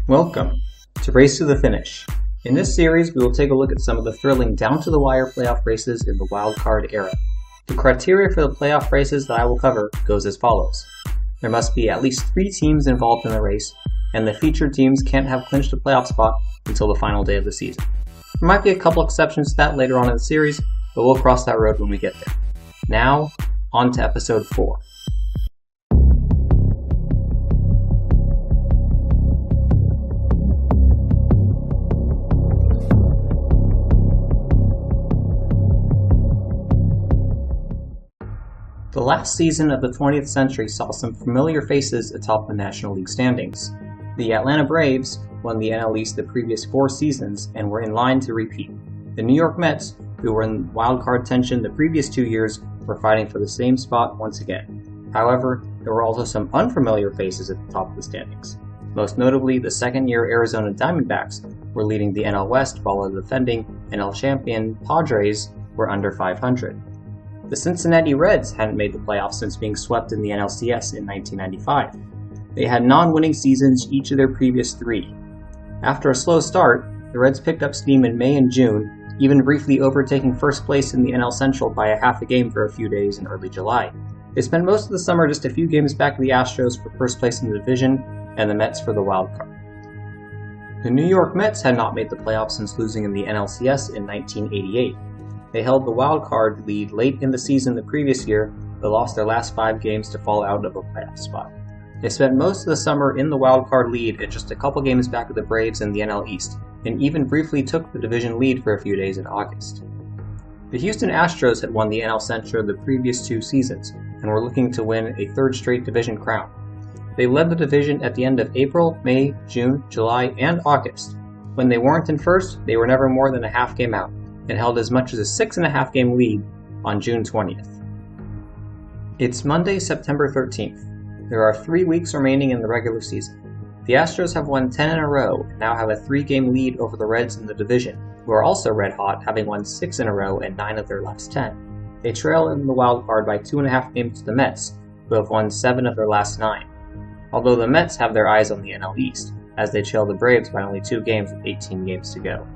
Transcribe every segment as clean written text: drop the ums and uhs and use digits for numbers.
Welcome to Race to the Finish. In this series, we will take a look at some of the thrilling down-to-the-wire playoff races in the wildcard era. The criteria for the playoff races that I will cover goes as follows. There must be at least 3 teams involved in the race, and the featured teams can't have clinched a playoff spot until the final day of the season. There might be a couple exceptions to that later on in the series, but we'll cross that road when we get there. Now, on to episode 4. The last season of the 20th century saw some familiar faces atop the National League standings. The Atlanta Braves won the NL East the previous 4 seasons and were in line to repeat. The New York Mets, who were in wildcard tension the previous 2 years, were fighting for the same spot once again. However, there were also some unfamiliar faces at the top of the standings. Most notably, the second-year Arizona Diamondbacks were leading the NL West while the defending NL champion Padres were under 500. The Cincinnati Reds hadn't made the playoffs since being swept in the NLCS in 1995. They had non-winning seasons each of their previous 3. After a slow start, the Reds picked up steam in May and June, even briefly overtaking first place in the NL Central by a half a game for a few days in early July. They spent most of the summer just a few games back of the Astros for first place in the division, and the Mets for the wild card. The New York Mets had not made the playoffs since losing in the NLCS in 1988. They held the wild card lead late in the season the previous year, but lost their last 5 games to fall out of a playoff spot. They spent most of the summer in the wild card lead and just a couple games back of the Braves in the NL East, and even briefly took the division lead for a few days in August. The Houston Astros had won the NL Central the previous 2 seasons, and were looking to win a 3rd straight division crown. They led the division at the end of April, May, June, July, and August. When they weren't in first, they were never more than a half game out, and held as much as a 6.5 game lead on June 20th. It's Monday, September 13th. There are 3 weeks remaining in the regular season. The Astros have won 10 in a row and now have a 3-game lead over the Reds in the division, who are also red hot, having won 6 in a row and 9 of their last 10. They trail in the wild card by 2.5 games to the Mets, who have won 7 of their last 9. Although the Mets have their eyes on the NL East, as they trail the Braves by only 2 games with 18 games to go.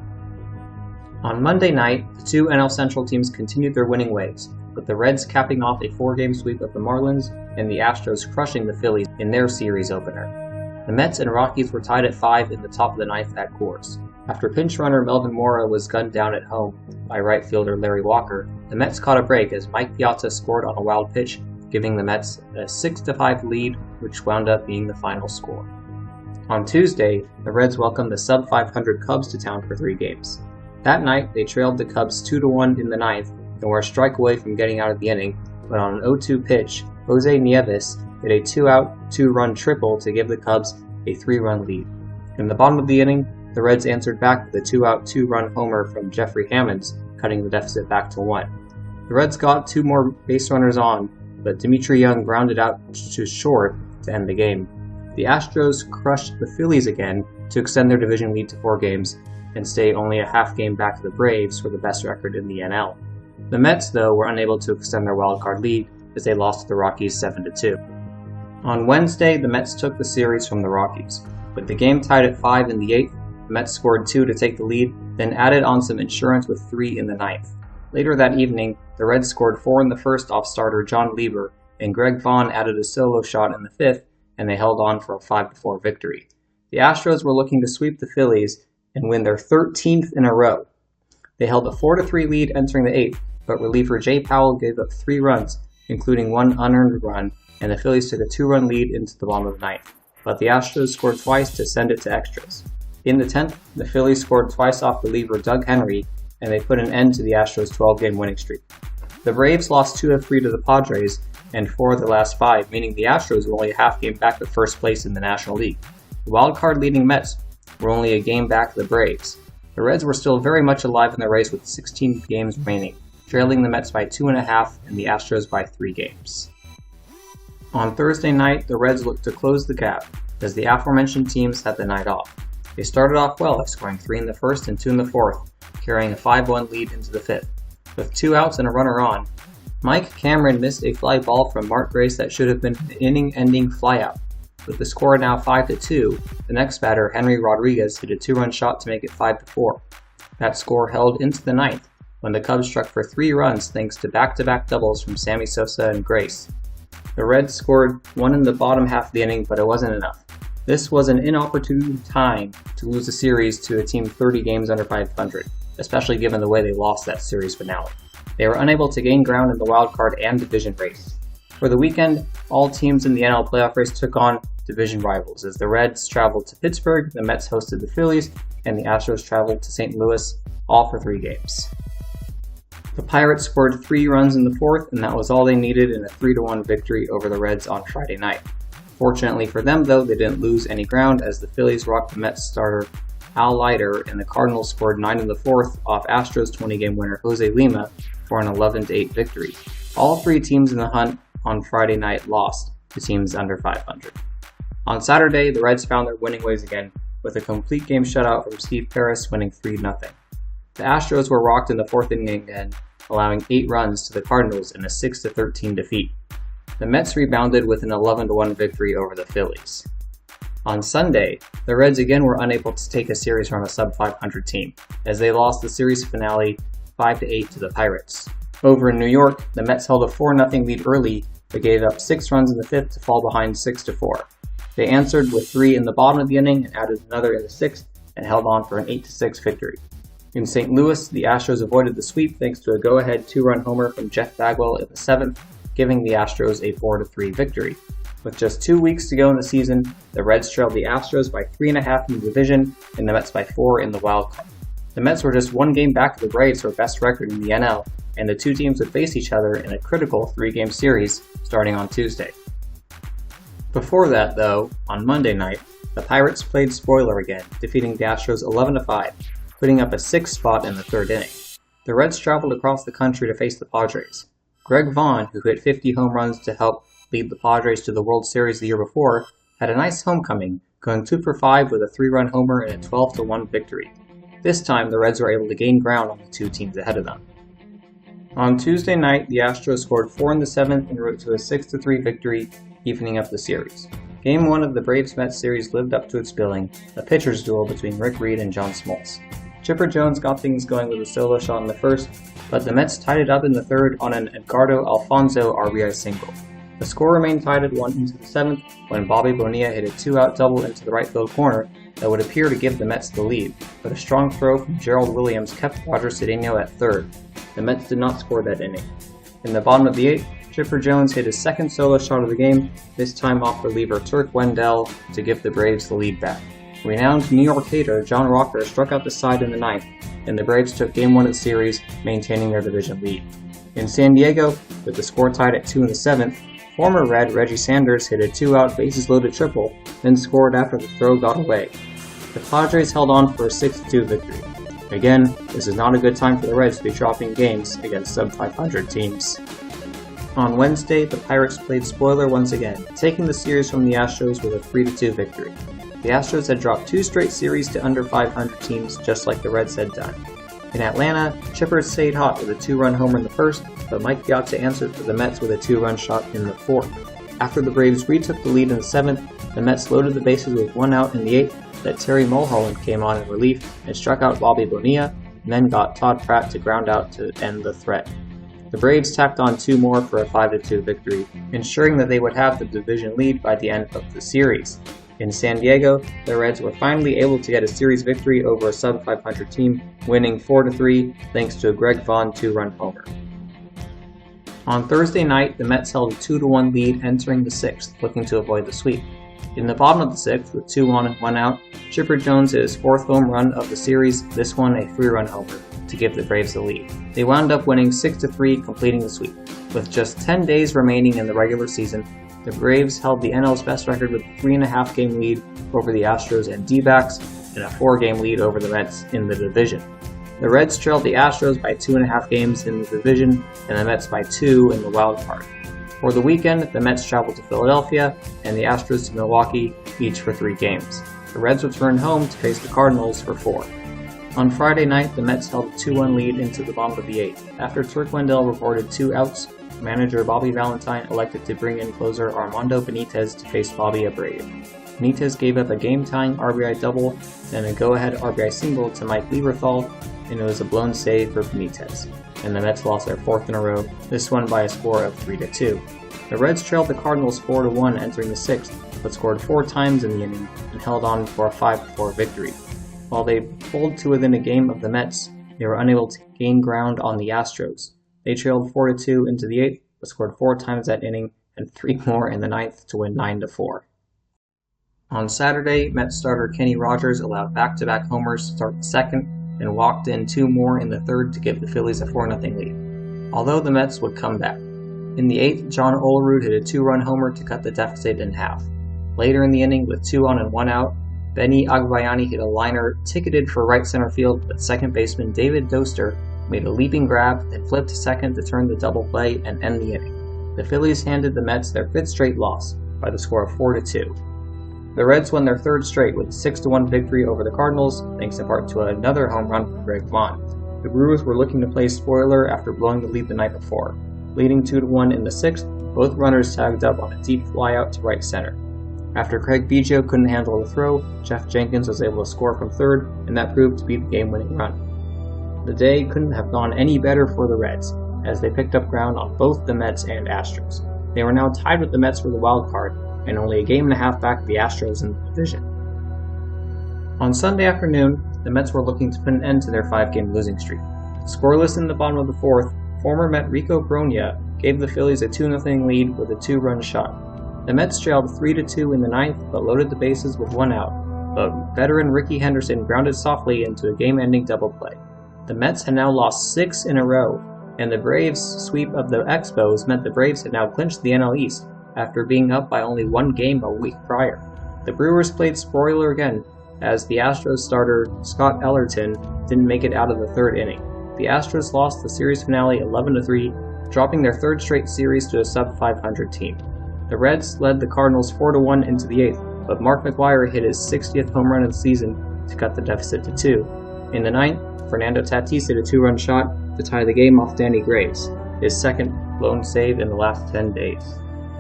On Monday night, the 2 NL Central teams continued their winning ways, with the Reds capping off a 4-game sweep of the Marlins and the Astros crushing the Phillies in their series opener. The Mets and Rockies were tied at 5 in the top of the 9th at Coors. After pinch runner Melvin Mora was gunned down at home by right fielder Larry Walker, the Mets caught a break as Mike Piazza scored on a wild pitch, giving the Mets a 6-5 lead, which wound up being the final score. On Tuesday, the Reds welcomed the sub-500 Cubs to town for 3 games. That night, they trailed the Cubs 2-1 in the 9th and were a strike away from getting out of the inning, but on an 0-2 pitch, Jose Nieves hit a 2-out, 2-run triple to give the Cubs a 3-run lead. In the bottom of the inning, the Reds answered back with a 2-out, 2-run homer from Jeffrey Hammonds, cutting the deficit back to 1. The Reds got 2 more base runners on, but Dimitri Young grounded out to short to end the game. The Astros crushed the Phillies again to extend their division lead to 4 games, and stay only a half game back to the Braves for the best record in the NL. The Mets, though, were unable to extend their wildcard lead as they lost to the Rockies 7-2. On Wednesday, the Mets took the series from the Rockies. With the game tied at 5 in the 8th, the Mets scored 2 to take the lead, then added on some insurance with 3 in the 9th. Later that evening, the Reds scored 4 in the 1st off starter John Lieber, and Greg Vaughn added a solo shot in the 5th, and they held on for a 5-4 victory. The Astros were looking to sweep the Phillies and win their 13th in a row. They held a 4-3 lead entering the 8th, but reliever Jay Powell gave up 3 runs, including 1 unearned run, and the Phillies took a 2-run lead into the bottom of the 9th. But the Astros scored twice to send it to extras. In the 10th, the Phillies scored twice off reliever Doug Henry, and they put an end to the Astros' 12-game winning streak. The Braves lost 2 of 3 to the Padres, and 4 of the last 5, meaning the Astros were only a half game back to first place in the National League. The wildcard leading Mets were only a game back of the Braves. The Reds were still very much alive in the race with 16 games remaining, trailing the Mets by 2.5 and the Astros by 3 games. On Thursday night, the Reds looked to close the gap, as the aforementioned teams had the night off. They started off well by scoring 3 in the 1st and 2 in the 4th, carrying a 5-1 lead into the 5th. With 2 outs and a runner on, Mike Cameron missed a fly ball from Mark Grace that should have been an inning-ending flyout. with the score now 5-2, the next batter, Henry Rodriguez, hit a 2-run shot to make it 5-4. That score held into the ninth, when the Cubs struck for 3 runs thanks to back-to-back doubles from Sammy Sosa and Grace. The Reds scored 1 in the bottom half of the inning, but it wasn't enough. This was an inopportune time to lose a series to a team 30 games under 500, especially given the way they lost that series finale. They were unable to gain ground in the wildcard and division race. For the weekend, all teams in the NL playoff race took on division rivals, as the Reds traveled to Pittsburgh, the Mets hosted the Phillies, and the Astros traveled to St. Louis, all for 3 games. The Pirates scored 3 runs in the 4th, and that was all they needed in a 3-1 victory over the Reds on Friday night. Fortunately for them, though, they didn't lose any ground as the Phillies rocked the Mets starter Al Leiter, and the Cardinals scored 9 in the 4th off Astros 20-game winner Jose Lima for an 11-8 victory. All 3 teams in the hunt on Friday night lost to teams under 500. On Saturday, the Reds found their winning ways again with a complete game shutout from Steve Pearce winning 3-0. The Astros were rocked in the 4th inning again, allowing 8 runs to the Cardinals in a 6-13 defeat. The Mets rebounded with an 11-1 victory over the Phillies. On Sunday, the Reds again were unable to take a series from a sub-500 team, as they lost the series finale 5-8 to the Pirates. Over in New York, the Mets held a 4-0 lead early, but gave up 6 runs in the 5th to fall behind 6-4. They answered with 3 in the bottom of the inning and added another in the 6th and held on for an 8-6 victory. In St. Louis, the Astros avoided the sweep thanks to a go-ahead 2-run homer from Jeff Bagwell in the 7th, giving the Astros a 4-3 victory. With just 2 weeks to go in the season, the Reds trailed the Astros by 3.5 in the division and the Mets by 4 in the wild card. The Mets were just 1 game back of the Braves for best record in the NL, and the 2 teams would face each other in a critical 3-game series starting on Tuesday. Before that, though, on Monday night, the Pirates played spoiler again, defeating the Astros 11-5, putting up a 6th spot in the 3rd inning. The Reds traveled across the country to face the Padres. Greg Vaughn, who hit 50 home runs to help lead the Padres to the World Series the year before, had a nice homecoming, going 2 for 5 with a 3-run homer and a 12-1 victory. This time, the Reds were able to gain ground on the 2 teams ahead of them. On Tuesday night, the Astros scored 4 in the 7th en route to a 6-3 victory, evening up the series. Game 1 of the Braves-Mets series lived up to its billing, a pitcher's duel between Rick Reed and John Smoltz. Chipper Jones got things going with a solo shot in the 1st, but the Mets tied it up in the 3rd on an Edgardo Alfonzo RBI single. The score remained tied at 1 into the 7th when Bobby Bonilla hit a 2-out double into the right field corner that would appear to give the Mets the lead, but a strong throw from Gerald Williams kept Roger Cedeno at 3rd. The Mets did not score that inning. In the bottom of the 8th, Chipper Jones hit his 2nd solo shot of the game, this time off reliever Turk Wendell to give the Braves the lead back. Renowned New York hater John Rocker struck out the side in the 9th, and the Braves took Game 1 of the series, maintaining their division lead. In San Diego, with the score tied at 2 in the 7th, former Red Reggie Sanders hit a 2-out bases-loaded triple, then scored after the throw got away. The Padres held on for a 6-2 victory. Again, this is not a good time for the Reds to be dropping games against sub-500 teams. On Wednesday, the Pirates played spoiler once again, taking the series from the Astros with a 3-2 victory. The Astros had dropped 2 straight series to under 500 teams, just like the Reds had done. In Atlanta, Chipper stayed hot with a 2-run homer in the 1st, but Mike Piazza answered for the Mets with a 2-run shot in the 4th. After the Braves retook the lead in the 7th, the Mets loaded the bases with 1 out in the 8th that Terry Mulholland came on in relief and struck out Bobby Bonilla, and then got Todd Pratt to ground out to end the threat. The Braves tacked on 2 more for a 5-2 victory, ensuring that they would have the division lead by the end of the series. In San Diego, the Reds were finally able to get a series victory over a sub-500 team, winning 4-3 thanks to a Greg Vaughn 2-run homer. On Thursday night, the Mets held a 2-1 lead entering the 6th, looking to avoid the sweep. In the bottom of the 6th, with 2 on and 1 out, Chipper Jones hit his 4th home run of the series, this one a 3-run homer, to give the Braves the lead. They wound up winning 6-3, completing the sweep. With just 10 days remaining in the regular season, the Braves held the NL's best record with a 3.5-game lead over the Astros and D-backs, and a 4-game lead over the Mets in the division. The Reds trailed the Astros by 2.5 games in the division, and the Mets by 2 in the wild card. For the weekend, the Mets traveled to Philadelphia, and the Astros to Milwaukee, each for 3 games. The Reds returned home to face the Cardinals for 4. On Friday night, the Mets held a 2-1 lead into the bottom of the 8th. After Turk Wendell recorded 2 outs, manager Bobby Valentine elected to bring in closer Armando Benitez to face Bobby a Brave. Benitez gave up a game-tying RBI double and a go-ahead RBI single to Mike Lieberthal, and it was a blown save for Benitez, and the Mets lost their fourth in a row, this one by a score of 3-2. The Reds trailed the Cardinals 4-1 entering the sixth, but scored 4 times in the inning and held on for a 5-4 victory. While they pulled to within a game of the Mets, they were unable to gain ground on the Astros. They trailed 4-2 into the eighth, but scored 4 times that inning and 3 more in the ninth to win 9-4. On Saturday, Mets starter Kenny Rogers allowed back-to-back homers to start the second and walked in 2 more in the third to give the Phillies a 4-0 lead, although the Mets would come back. In the eighth, John Olerud hit a 2-run homer to cut the deficit in half. Later in the inning, with 2 on and 1 out, Benny Agbayani hit a liner ticketed for right center field, but second baseman David Doster made a leaping grab and flipped to second to turn the double play and end the inning. The Phillies handed the Mets their 5th straight loss by the score of 4-2. The Reds won their 3rd straight with a 6-1 victory over the Cardinals, thanks in part to another home run from Greg Vaughn. The Brewers were looking to play spoiler after blowing the lead the night before. Leading 2-1 in the 6th, both runners tagged up on a deep flyout to right center. After Craig Biggio couldn't handle the throw, Jeff Jenkins was able to score from third, and that proved to be the game-winning run. The day couldn't have gone any better for the Reds, as they picked up ground on both the Mets and Astros. They were now tied with the Mets for the wild card, and only a game and a half back of the Astros in the division. On Sunday afternoon, the Mets were looking to put an end to their 5-game losing streak. Scoreless in the bottom of the 4th, former Met Rico Brogna gave the Phillies a 2-0 lead with a 2-run shot. The Mets trailed 3-2 in the 9th, but loaded the bases with 1 out, but veteran Ricky Henderson grounded softly into a game-ending double play. The Mets had now lost 6 in a row, and the Braves' sweep of the Expos meant the Braves had now clinched the NL East after being up by only 1 game a week prior. The Brewers played spoiler again, as the Astros starter Scott Ellerton didn't make it out of the 3rd inning. The Astros lost the series finale 11-3, dropping their 3rd straight series to a sub-500 team. The Reds led the Cardinals 4-1 into the 8th, but Mark McGwire hit his 60th home run of the season to cut the deficit to 2. In the 9th, Fernando Tatis hit a 2-run shot to tie the game off Danny Graves, his 2nd blown save in the last 10 days.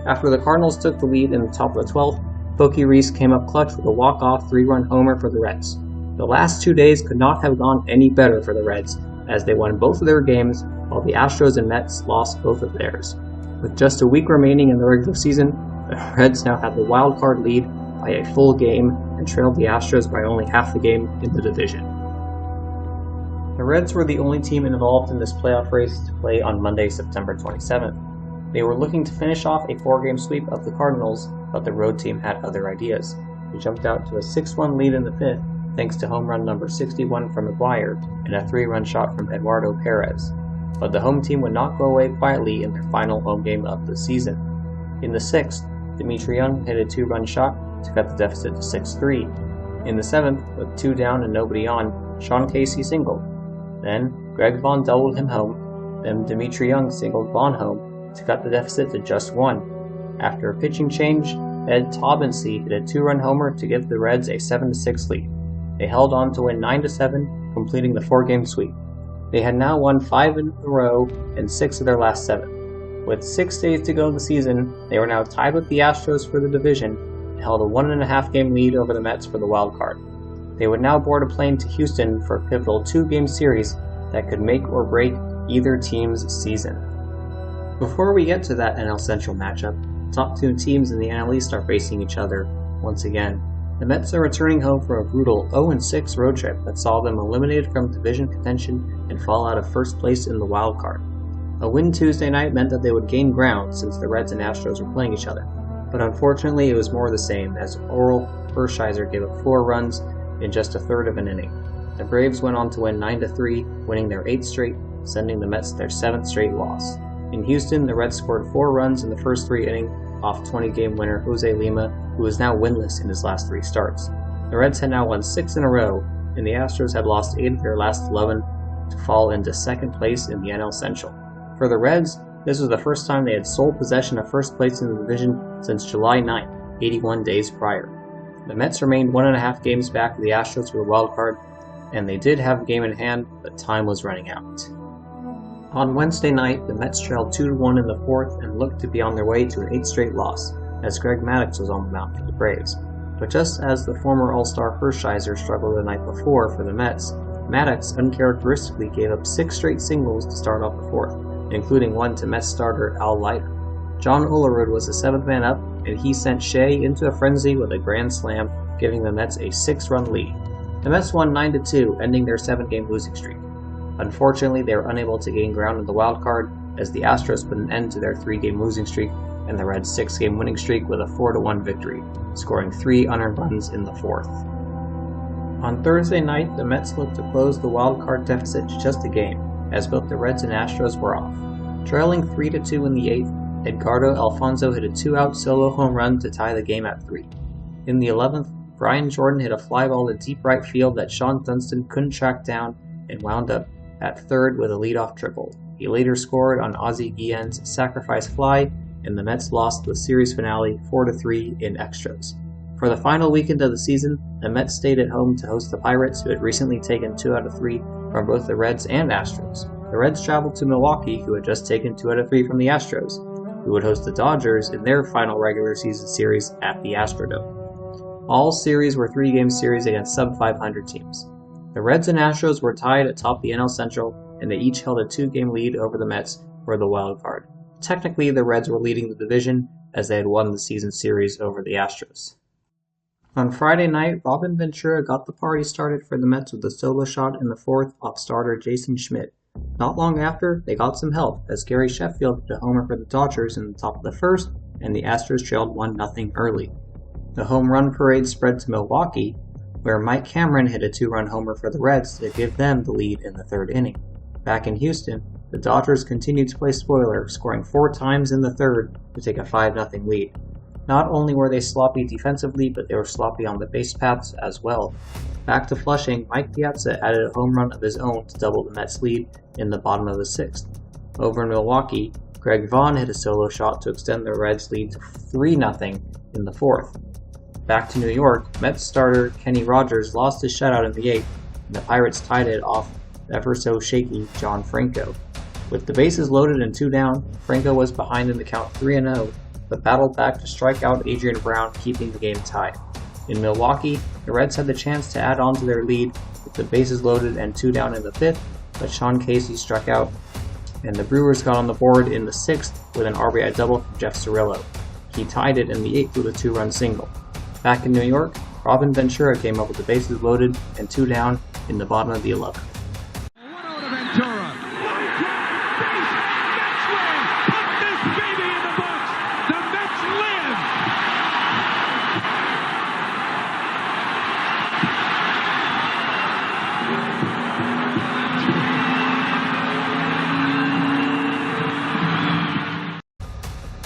After the Cardinals took the lead in the top of the 12th, Pokey Reese came up clutch with a walk-off 3-run homer for the Reds. The last 2 days could not have gone any better for the Reds, as they won both of their games, while the Astros and Mets lost both of theirs. With just a week remaining in the regular season, the Reds now have the wild card lead by a full game and trailed the Astros by only half the game in the division. The Reds were the only team involved in this playoff race to play on Monday, September 27th. They were looking to finish off a 4-game sweep of the Cardinals, but the road team had other ideas. They jumped out to a 6-1 lead in the 5th, thanks to home run number 61 from McGwire and a 3-run shot from Eduardo Perez. But the home team would not go away quietly in their final home game of the season. In the 6th, Dimitri Young hit a 2-run shot to cut the deficit to 6-3. In the 7th, with 2 down and nobody on, Sean Casey singled. Then, Greg Vaughn doubled him home, then Dimitri Young singled Vaughn home to cut the deficit to just 1. After a pitching change, Ed Taubensee hit a 2-run homer to give the Reds a 7-6 lead. They held on to win 9-7, completing the 4-game sweep. They had now won 5 in a row and 6 of their last 7. With 6 days to go in the season, they were now tied with the Astros for the division and held a 1.5-game lead over the Mets for the wild card. They would now board a plane to Houston for a pivotal 2-game series that could make or break either team's season. Before we get to that NL Central matchup, top 2 teams in the NL East are facing each other once again. The Mets are returning home from a brutal 0-6 road trip that saw them eliminated from division contention and fall out of first place in the wild card. A win Tuesday night meant that they would gain ground since the Reds and Astros were playing each other, but unfortunately it was more of the same as Oral Hershiser gave up 4 runs in just a third of an inning. The Braves went on to win 9-3, winning their 8th straight, sending the Mets their 7th straight loss. In Houston, the Reds scored 4 runs in the first 3 innings off 20-game winner Jose Lima, who is now winless in his last 3 starts. The Reds had now won 6 in a row, and the Astros had lost 8 of their last 11 to fall into 2nd place in the NL Central. For the Reds, this was the first time they had sole possession of first place in the division since July 9th, 81 days prior. The Mets remained 1.5 games back of the Astros for the wild card, and they did have a game in hand, but time was running out. On Wednesday night, the Mets trailed 2-1 in the fourth and looked to be on their way to an 8th straight loss, as Greg Maddux was on the mound for the Braves. But just as the former All-Star Hershiser struggled the night before for the Mets, Maddux uncharacteristically gave up 6 straight singles to start off the fourth, including one to Mets starter Al Leiter. John Olerud was the 7th man up, and he sent Shea into a frenzy with a grand slam, giving the Mets a 6-run lead. The Mets won 9-2, ending their 7-game losing streak. Unfortunately, they were unable to gain ground in the wild card, as the Astros put an end to their 3-game losing streak and the Reds' 6-game winning streak with a 4-1 victory, scoring 3 unearned runs in the fourth. On Thursday night, the Mets looked to close the wild card deficit to just a game, as both the Reds and Astros were off. Trailing 3-2 in the 8th, Edgardo Alfonso hit a 2-out solo home run to tie the game at 3. In the 11th, Brian Jordan hit a fly ball to deep right field that Sean Dunston couldn't track down and wound up at third with a leadoff triple. He later scored on Ozzie Guillen's sacrifice fly, and the Mets lost the series finale 4-3 in extras. For the final weekend of the season, the Mets stayed at home to host the Pirates, who had recently taken 2 out of 3 from both the Reds and Astros. The Reds traveled to Milwaukee, who had just taken 2 out of 3 from the Astros, who would host the Dodgers in their final regular season series at the Astrodome. All series were 3-game series against sub-500 teams. The Reds and Astros were tied atop the NL Central, and they each held a 2-game lead over the Mets for the wild card. Technically, the Reds were leading the division, as they had won the season series over the Astros. On Friday night, Robin Ventura got the party started for the Mets with a solo shot in the fourth off starter Jason Schmidt. Not long after, they got some help, as Gary Sheffield hit a homer for the Dodgers in the top of the first, and the Astros trailed 1-0 early. The home run parade spread to Milwaukee, where Mike Cameron hit a 2-run homer for the Reds to give them the lead in the 3rd inning. Back in Houston, the Dodgers continued to play spoiler, scoring 4 times in the 3rd to take a 5-0 lead. Not only were they sloppy defensively, but they were sloppy on the base paths as well. Back to Flushing, Mike Piazza added a home run of his own to double the Mets' lead in the bottom of the 6th. Over in Milwaukee, Greg Vaughn hit a solo shot to extend the Reds' lead to 3-0 in the 4th. Back to New York, Mets starter Kenny Rogers lost his shutout in the 8th, and the Pirates tied it off ever so shaky John Franco. With the bases loaded and 2 down, Franco was behind in the count 3-0, but battled back to strike out Adrian Brown, keeping the game tied. In Milwaukee, the Reds had the chance to add on to their lead with the bases loaded and 2 down in the 5th, but Sean Casey struck out, and the Brewers got on the board in the 6th with an RBI double from Jeff Cirillo. He tied it in the 8th with a 2-run single. Back in New York, Robin Ventura came up with the bases loaded and 2 down in the bottom of the 11th.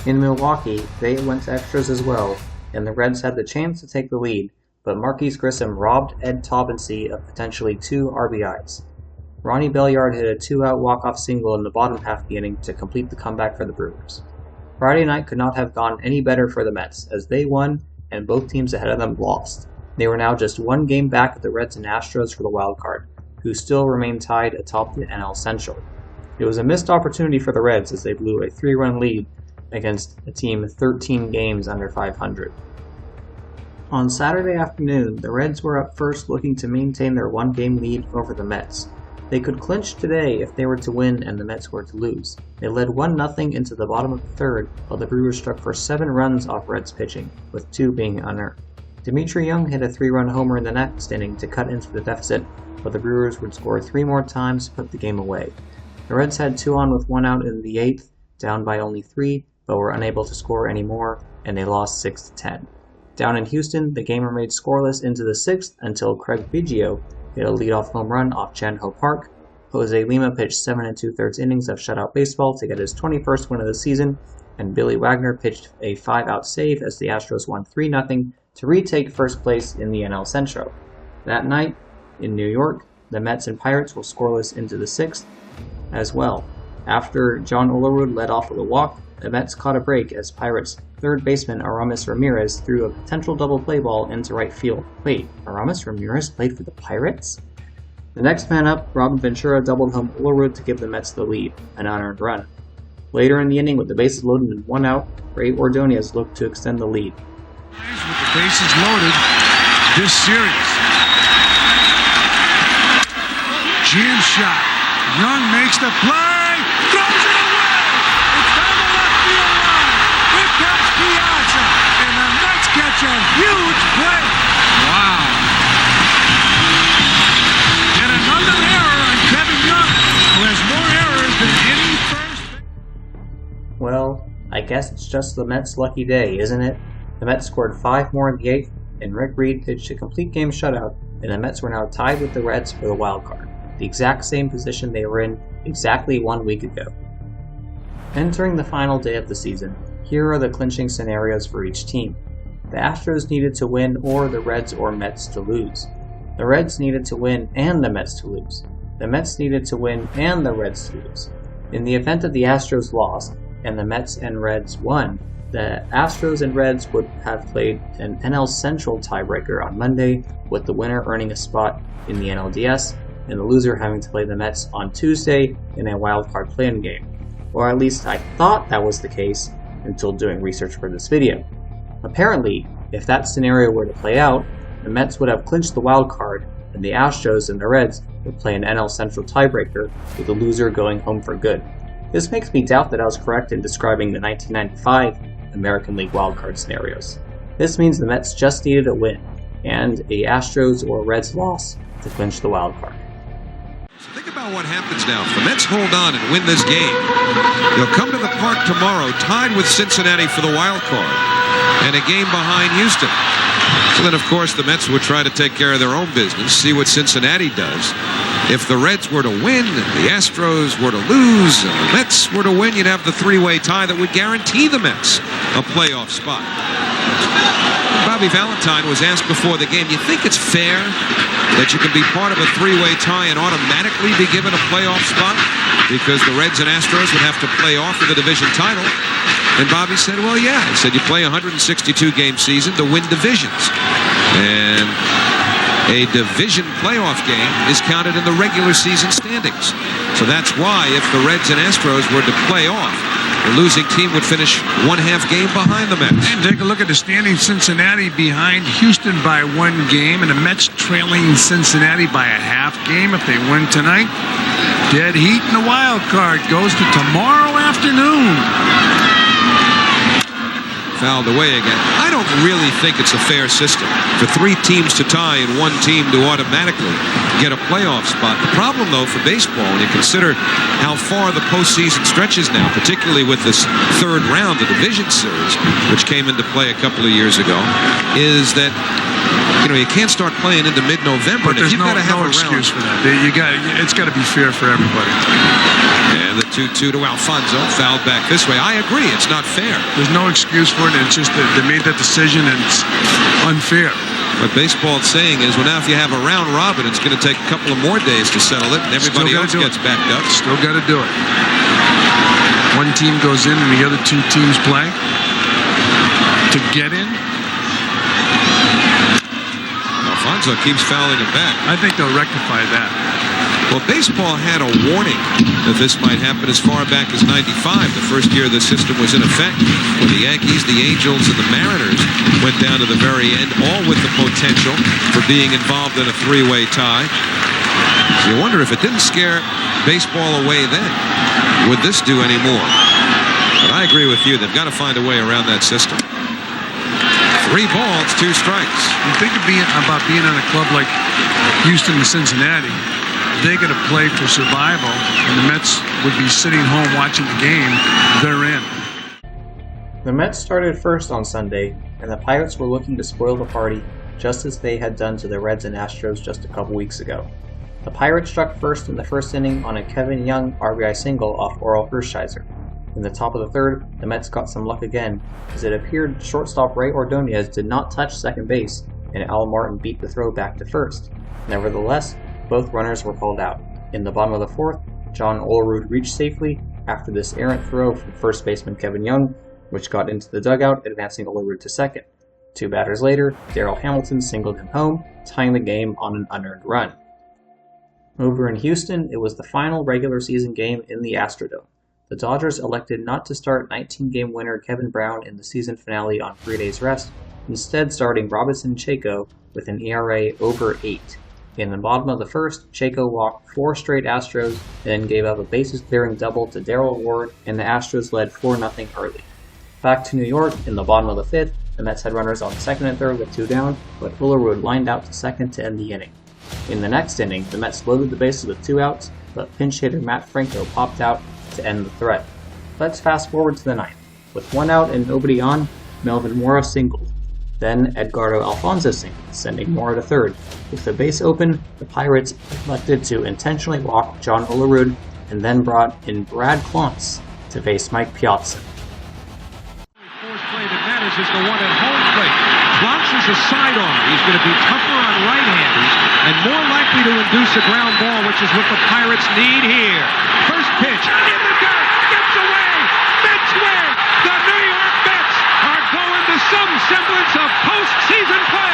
In Milwaukee, they went to extras as well, and the Reds had the chance to take the lead, but Marquise Grissom robbed Ed Taubensee of potentially 2 RBIs. Ronnie Belliard hit a 2-out walk-off single in the bottom half of the inning to complete the comeback for the Brewers. Friday night could not have gone any better for the Mets, as they won and both teams ahead of them lost. They were now just 1 game back of the Reds and Astros for the wild card, who still remain tied atop the NL Central. It was a missed opportunity for the Reds as they blew a 3-run lead against a team 13 games under 500. On Saturday afternoon, the Reds were up first looking to maintain their 1-game lead over the Mets. They could clinch today if they were to win and the Mets were to lose. They led 1-0 into the bottom of the 3rd, while the Brewers struck for 7 runs off Reds pitching, with 2 being unearned. Dimitri Young hit a 3-run homer in the next inning to cut into the deficit, but the Brewers would score 3 more times to put the game away. The Reds had 2 on with 1 out in the 8th, down by only 3, but were unable to score any more, and they lost 6-10. Down in Houston, the game remained scoreless into the 6th until Craig Biggio hit a leadoff home run off Chan Ho Park. Jose Lima pitched 7 2/3 innings of shutout baseball to get his 21st win of the season, and Billy Wagner pitched a 5-out save as the Astros won 3-0 to retake first place in the NL Central. That night, in New York, the Mets and Pirates were scoreless into the 6th as well. After John Olerud led off with a walk, the Mets caught a break as Pirates' 3rd baseman Aramis Ramirez threw a potential double play ball into right field. Wait, Aramis Ramirez played for the Pirates? The next man up, Robin Ventura doubled home Olerud to give the Mets the lead, an unearned run. Later in the inning, with the bases loaded and 1 out, Ray Ordonez looked to extend the lead. With the bases loaded, this series. Jam shot. Young makes the play. Throws it away. It's down the left field line. Here comes Piazza. And the Mets catch a huge play. Wow. And another error on Kevin Young, who has more errors than any first. Well, I guess it's just the Mets' lucky day, isn't it? The Mets scored 5 more in the 8th, and Rick Reed pitched a complete game shutout, and the Mets were now tied with the Reds for the wild card, the exact same position they were in exactly 1 week ago. Entering the final day of the season, here are the clinching scenarios for each team. The Astros needed to win or the Reds or Mets to lose. The Reds needed to win and the Mets to lose. The Mets needed to win and the Reds to lose. In the event that the Astros lost and the Mets and Reds won, the Astros and Reds would have played an NL Central tiebreaker on Monday, with the winner earning a spot in the NLDS and the loser having to play the Mets on Tuesday in a wildcard play-in game. Or at least I thought that was the case until doing research for this video. Apparently, if that scenario were to play out, the Mets would have clinched the wild card, and the Astros and the Reds would play an NL Central tiebreaker, with the loser going home for good. This makes me doubt that I was correct in describing the 1995 American League wildcard scenarios. This means the Mets just needed a win, and a Astros or Reds loss to clinch the wild card. Think about what happens now. If the Mets hold on and win this game, they'll come to the park tomorrow tied with Cincinnati for the wild card and a game behind Houston. So then, of course, the Mets would try to take care of their own business, see what Cincinnati does. If the Reds were to win, the Astros were to lose, and the Mets were to win, you'd have the three-way tie that would guarantee the Mets a playoff spot. Bobby Valentine was asked before the game, you think it's fair that you can be part of a three-way tie and automatically be given a playoff spot because the Reds and Astros would have to play off for the division title? And Bobby said, well, yeah. He said you play a 162-game season to win divisions. And a division playoff game is counted in the regular season standings. So that's why if the Reds and Astros were to play off, the losing team would finish 1/2 game behind the Mets. And take a look at the standings. Cincinnati behind Houston by 1 game, and the Mets trailing Cincinnati by a half game if they win tonight. Dead heat in the wild card goes to tomorrow afternoon. Fouled away again. I don't really think it's a fair system for 3 teams to tie and 1 team to automatically get a playoff spot. The problem, though, for baseball, when you consider how far the postseason stretches now, particularly with this 3rd round, the division series, which came into play a couple of years ago, is that you can't start playing into mid-November. But there's no excuse for that. It's got to be fair for everybody. And the 2-2 to Alfonso, fouled back this way. I agree, it's not fair. There's no excuse for it. It's just that they made that decision and it's unfair. What baseball is saying is, well, now if you have a round robin, it's going to take a couple of more days to settle it, and everybody else gets backed up. Still got to do it. 1 team goes in and the other 2 teams play to get in. Alfonso keeps fouling it back. I think they'll rectify that. Well, baseball had a warning that this might happen as far back as '95, the first year the system was in effect, when the Yankees, the Angels, and the Mariners went down to the very end, all with the potential for being involved in a 3-way tie. So you wonder if it didn't scare baseball away then, would this do any more? But I agree with you. They've got to find a way around that system. 3 balls, 2 strikes. You think about being on a club like Houston and Cincinnati. They got to play for survival, and the Mets would be sitting home watching the game. They're in. The Mets started first on Sunday, and the Pirates were looking to spoil the party just as they had done to the Reds and Astros just a couple weeks ago. The Pirates struck first in the first inning on a Kevin Young RBI single off Oral Hershiser. In the top of the 3rd, the Mets got some luck again, as it appeared shortstop Ray Ordonez did not touch second base, and Al Martin beat the throw back to first. Nevertheless, both runners were called out. In the bottom of the 4th, John Olerud reached safely after this errant throw from first baseman Kevin Young, which got into the dugout, advancing Olerud to second. 2 batters later, Darrell Hamilton singled him home, tying the game on an unearned run. Over in Houston, it was the final regular season game in the Astrodome. The Dodgers elected not to start 19-game winner Kevin Brown in the season finale on 3 days rest, instead starting Robinson Chayco with an ERA over 8. In the bottom of the first, Chayco walked 4 straight Astros, then gave up a bases-clearing double to Darrell Ward, and the Astros led 4-0 early. Back to New York, in the bottom of the 5th, the Mets had runners on second and third with 2 down, but Olerud lined out to second to end the inning. In the next inning, the Mets loaded the bases with 2 outs, but pinch hitter Matt Franco popped out to end the threat. Let's fast forward to the 9th. With 1 out and nobody on, Melvin Mora singled. Then Edgardo Alfonso singled, sending Mora to third. With the base open, the Pirates elected to intentionally walk John Olerud and then brought in Brad Klontz to face Mike Piazza. Force play that matters is the one at home plate. Klontz is a sidearm. He's going to be tougher on right-handers and more likely to induce a ground ball, which is what the Pirates need here. First pitch in the dirt, gets away. Mets win. The New York Mets are going to some semblance of postseason play.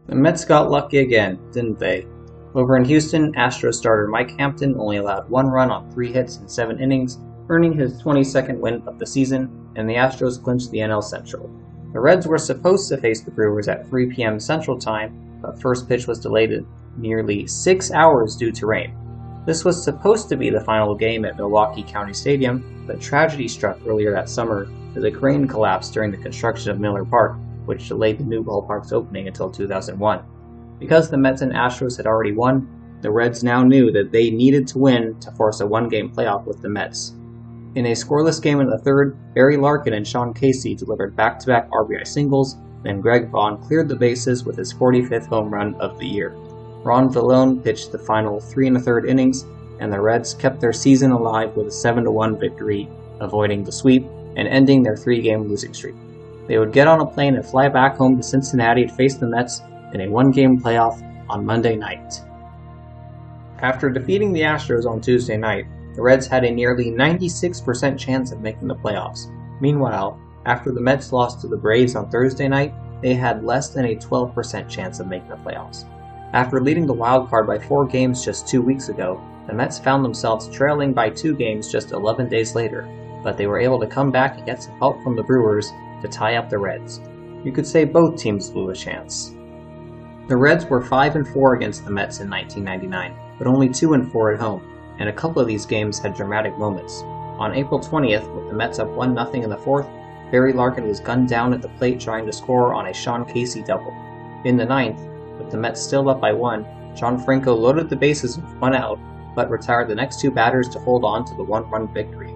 The Mets got lucky again, didn't they? Over in Houston, Astros starter Mike Hampton only allowed 1 run on 3 hits in 7 innings, earning his 22nd win of the season, and the Astros clinched the NL Central. The Reds were supposed to face the Brewers at 3 p.m. Central Time, but first pitch was delayed nearly 6 hours due to rain. This was supposed to be the final game at Milwaukee County Stadium, but tragedy struck earlier that summer as a crane collapsed during the construction of Miller Park, which delayed the new ballpark's opening until 2001. Because the Mets and Astros had already won, the Reds now knew that they needed to win to force a 1-game playoff with the Mets. In a scoreless game in the third, Barry Larkin and Sean Casey delivered back-to-back RBI singles, then Greg Vaughn cleared the bases with his 45th home run of the year. Ron Vallone pitched the final 3 1/3 innings, and the Reds kept their season alive with a 7-1 victory, avoiding the sweep and ending their 3-game losing streak. They would get on a plane and fly back home to Cincinnati to face the Mets in a 1-game playoff on Monday night. After defeating the Astros on Tuesday night, the Reds had a nearly 96% chance of making the playoffs. Meanwhile, after the Mets lost to the Braves on Thursday night, they had less than a 12% chance of making the playoffs. After leading the wild card by 4 games just 2 weeks ago, the Mets found themselves trailing by 2 games just 11 days later, but they were able to come back and get some help from the Brewers to tie up the Reds. You could say both teams blew a chance. The Reds were 5-4 against the Mets in 1999, but only 2-4 at home, and a couple of these games had dramatic moments. On April 20th, with the Mets up 1-0 in the 4th, Barry Larkin was gunned down at the plate trying to score on a Sean Casey double. In the 9th, with the Mets still up by 1, John Franco loaded the bases with 1 out, but retired the next 2 batters to hold on to the 1-run victory.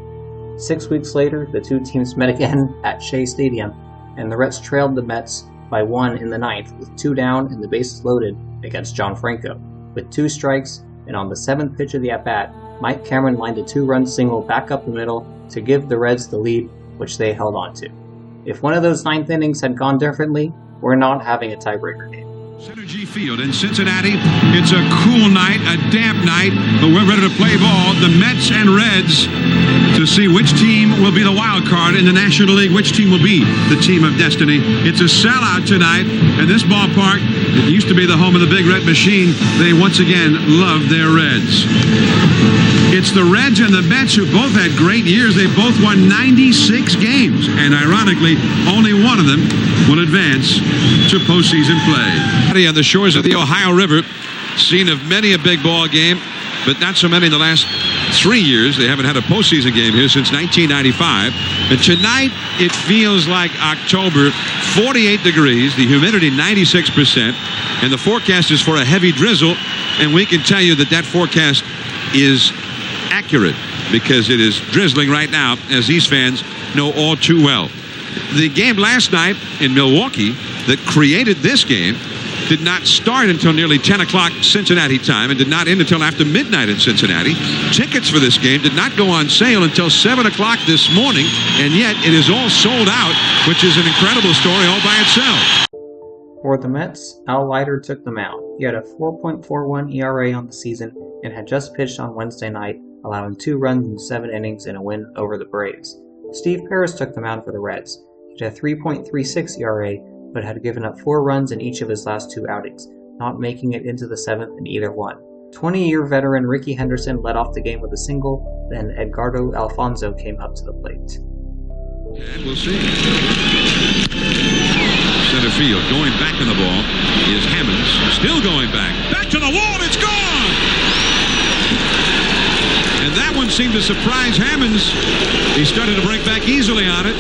6 weeks later, the 2 teams met again at Shea Stadium, and the Reds trailed the Mets by 1 in the 9th with 2 down and the bases loaded against John Franco. With 2 strikes, and on the 7th pitch of the at-bat, Mike Cameron lined a 2-run single back up the middle to give the Reds the lead, which they held on to. If one of those 9th innings had gone differently, we're not having a tiebreaker game. Synergy Field in Cincinnati. It's a cool night, a damp night, but we're ready to play ball. The Mets and Reds to see which team will be the wild card in the National League, which team will be the team of destiny. It's a sellout tonight, and this ballpark, it used to be the home of the Big Red Machine. They once again love their Reds. It's the Reds and the Mets who both had great years. They both won 96 games, and ironically, only one of them will advance to postseason play. On the shores of the Ohio River, scene of many a big ball game, but not so many in the last 3 years. They haven't had a postseason game here since 1995. And tonight, it feels like October, 48 degrees, the humidity 96%, and the forecast is for a heavy drizzle, and we can tell you that that forecast is accurate because it is drizzling right now, as these fans know all too well. The game last night in Milwaukee that created this game did not start until nearly 10 o'clock Cincinnati time and did not end until after midnight in Cincinnati. Tickets for this game did not go on sale until 7 o'clock this morning, and yet it is all sold out, which is an incredible story all by itself. For the Mets, Al Leiter took them out. He had a 4.41 ERA on the season and had just pitched on Wednesday night, allowing 2 runs in 7 innings in a win over the Braves. Steve Paris took them out for the Reds. He had a 3.36 ERA, but had given up 4 runs in each of his last 2 outings, not making it into the 7th in either one. 20-year veteran Ricky Henderson led off the game with a single, then Edgardo Alfonzo came up to the plate. And we'll see. Center field, going back in the ball is Hammonds. Still going back. Back to the wall, it's gone! And that one seemed to surprise Hammonds. He started to break back easily on it,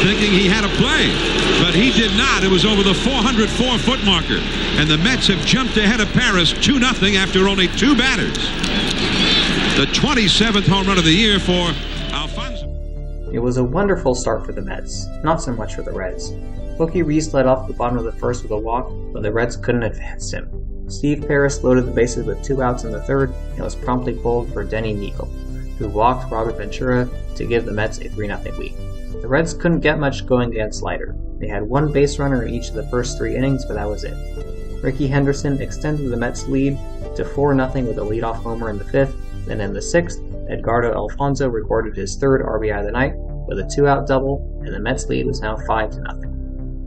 thinking he had a play. But he did not. It was over the 404-foot marker. And the Mets have jumped ahead of Paris 2-0 after only 2 batters. The 27th home run of the year for Alfonso. It was a wonderful start for the Mets, not so much for the Reds. Bookie Reese led off the bottom of the first with a walk, but the Reds couldn't advance him. Steve Paris loaded the bases with 2 outs in the 3rd and was promptly pulled for Denny Neagle, who walked Robert Ventura to give the Mets a 3-0 lead. The Reds couldn't get much going against Leiter. They had 1 base runner in each of the first 3 innings, but that was it. Ricky Henderson extended the Mets' lead to 4-0 with a leadoff homer in the 5th, then in the 6th, Edgardo Alfonzo recorded his 3rd RBI of the night with a 2-out double, and the Mets' lead was now 5-0.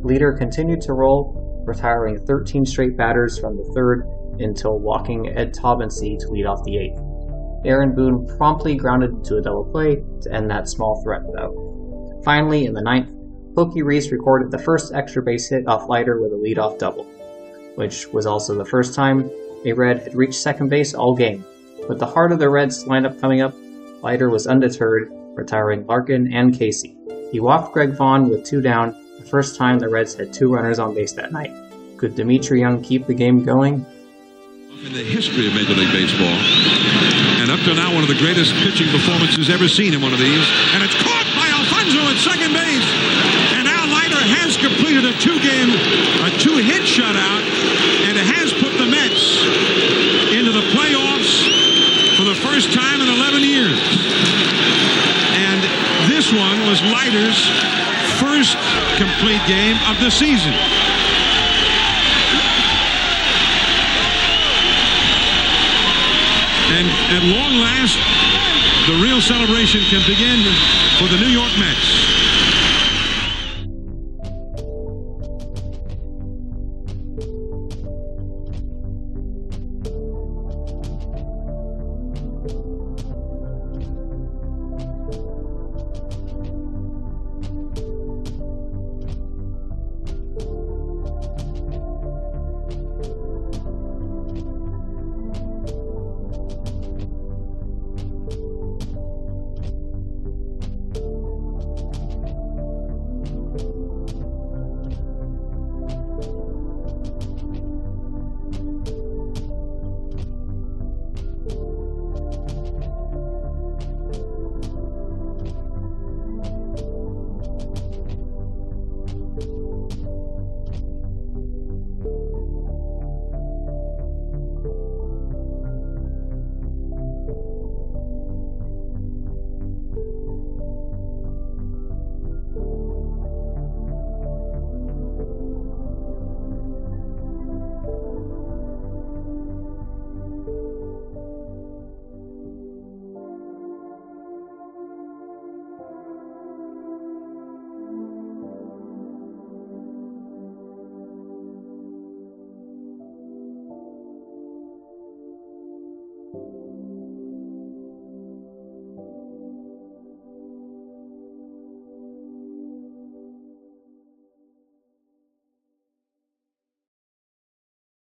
Leader continued to roll, retiring 13 straight batters from the 3rd until walking Ed Taubensee to lead off the 8th. Aaron Boone promptly grounded into a double play to end that small threat, though. Finally, in the 9th, Bookie Reese recorded the first extra base hit off Leiter with a leadoff double, which was also the first time a Red had reached second base all game. With the heart of the Reds lineup coming up, Leiter was undeterred, retiring Larkin and Casey. He walked Greg Vaughn with 2 down, the first time the Reds had 2 runners on base that night. Could Dimitri Young keep the game going? In the history of Major League Baseball, and up to now one of the greatest pitching performances ever seen in one of these, and it's caught by Alfonzo at second base, and Al Leiter has completed a 2-hit shutout, and it has put the Mets into the playoffs for the first time in 11 years. And this one was Leiter's first complete game of the season. And at long last, the real celebration can begin for the New York Mets.